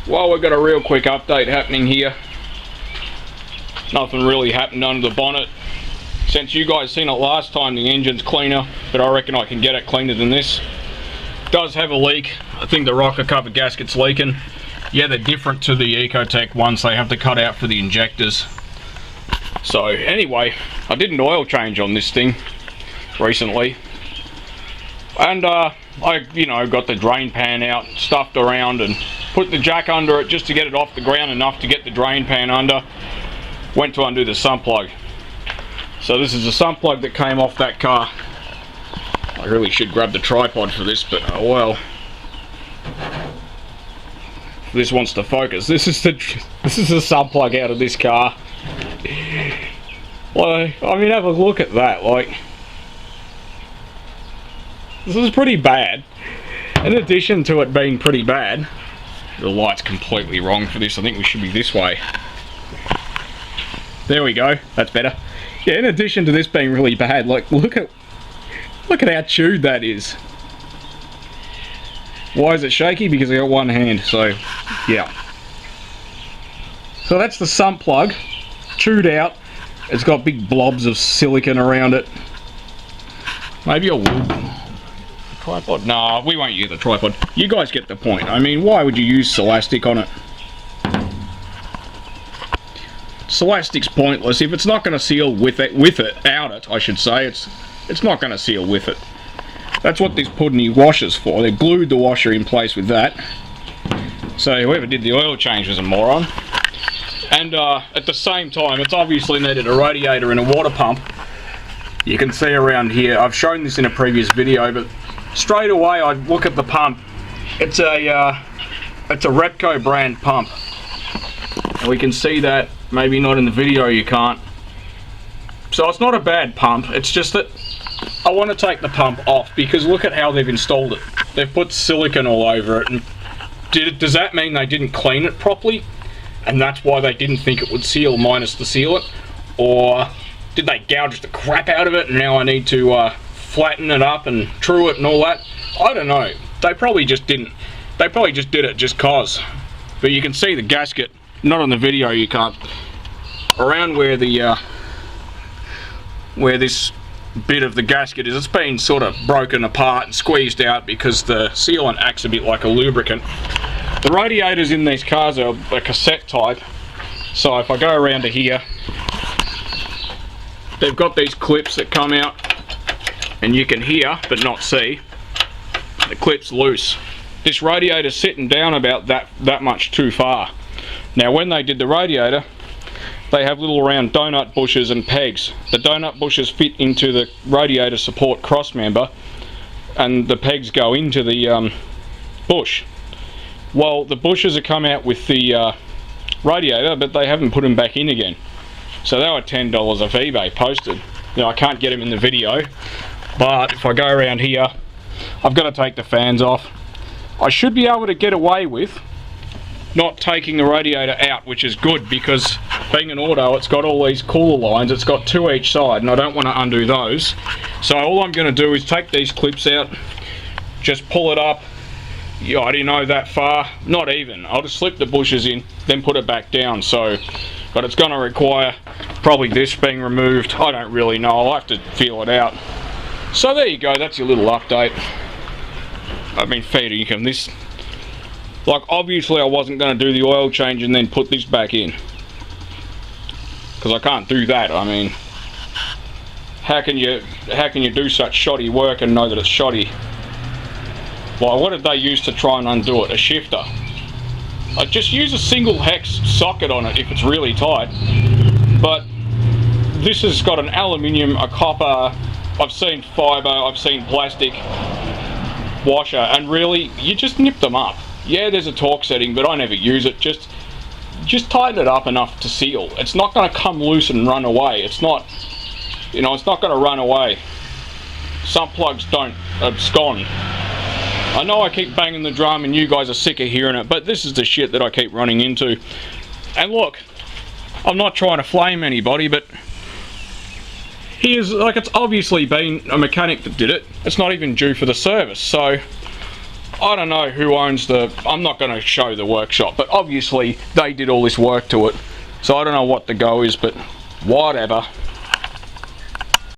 Well, we've got a real quick update happening here. Nothing really happened under the bonnet. Since you guys seen it last time, the engine's cleaner, but I reckon I can get it cleaner than this. It does have a leak. I think the rocker cover gasket's leaking. Yeah, they're different to the Ecotech ones. They have to cut out for the injectors. So anyway, I did an oil change on this thing recently. And I got the drain pan out, stuffed around, and put the jack under it just to get it off the ground enough to get the drain pan under. Went to undo the sump plug. So this is a sump plug that came off that car. I really should grab the tripod for this, but oh well. This wants to focus. This is the sump plug out of this car. Well, I mean, have a look at that. Like, this is pretty bad. In addition to it being pretty bad, the light's completely wrong for this. I think we should be this way. There we go. That's better. Yeah, in addition to this being really bad, like, look at how chewed that is. Why is it shaky? Because I got one hand, so yeah. So that's the sump plug, chewed out. It's got big blobs of silicone around it. Maybe I will. Tripod? Nah, we won't use the tripod. You guys get the point. I mean, why would you use Celastic on it? Celastic's pointless. If it's not going to seal with it, I should say, it's not going to seal with it. That's what this pudding washer's for. They glued the washer in place with that. So whoever did the oil change was a moron. And at the same time, it's obviously needed a radiator and a water pump. You can see around here, I've shown this in a previous video, but straight away I look at the pump. It's a Repco brand pump. And we can see that, maybe not in the video, you can't. So it's not a bad pump, it's just that I want to take the pump off because look at how they've installed it. They've put silicone all over it, and does that mean they didn't clean it properly? And that's why they didn't think it would seal minus the sealant? Or did they gouge the crap out of it and now I need to flatten it up and true it and all that? I don't know. They probably just didn't. They probably just did it just cause. But you can see the gasket, not on the video you can't, around where the where this bit of the gasket is, it's been sort of broken apart and squeezed out because the sealant acts a bit like a lubricant. The radiators in these cars are a cassette type, so if I go around to here, they've got these clips that come out and you can hear but not see. The clip's loose. This radiator's sitting down about that much too far. Now when they did the radiator, they have little round donut bushes and pegs. The donut bushes fit into the radiator support cross member and the pegs go into the bush. Well, the bushes have come out with the radiator, but they haven't put them back in again. So they were $10 off eBay posted. Now I can't get them in the video, but if I go around here, I've got to take the fans off. I should be able to get away with not taking the radiator out, which is good because being an auto, it's got all these cooler lines. It's got two each side and I don't want to undo those. So all I'm going to do is take these clips out, just pull it up. Yeah, I didn't know that far, not even. I'll just slip the bushes in, then put it back down. So, but it's going to require probably this being removed. I don't really know, I'll have to feel it out. So there you go, that's your little update. I mean, fair income. This, like, obviously I wasn't going to do the oil change and then put this back in, because I can't do that. I mean, how can you do such shoddy work and know that it's shoddy? Well, what did they use to try and undo it? A shifter. I just use a single hex socket on it if it's really tight. But this has got an aluminium, a copper, I've seen fibre, I've seen plastic washer, and really, you just nip them up. Yeah, there's a torque setting, but I never use it. Just tighten it up enough to seal. It's not going to come loose and run away. It's not, it's not going to run away. Sump plugs don't abscond. I know I keep banging the drum and you guys are sick of hearing it, but this is the shit that I keep running into. And look, I'm not trying to flame anybody, but here's, like, it's obviously been a mechanic that did it. It's not even due for the service, so I don't know who owns the, I'm not going to show the workshop, but obviously they did all this work to it, so I don't know what the go is, but whatever.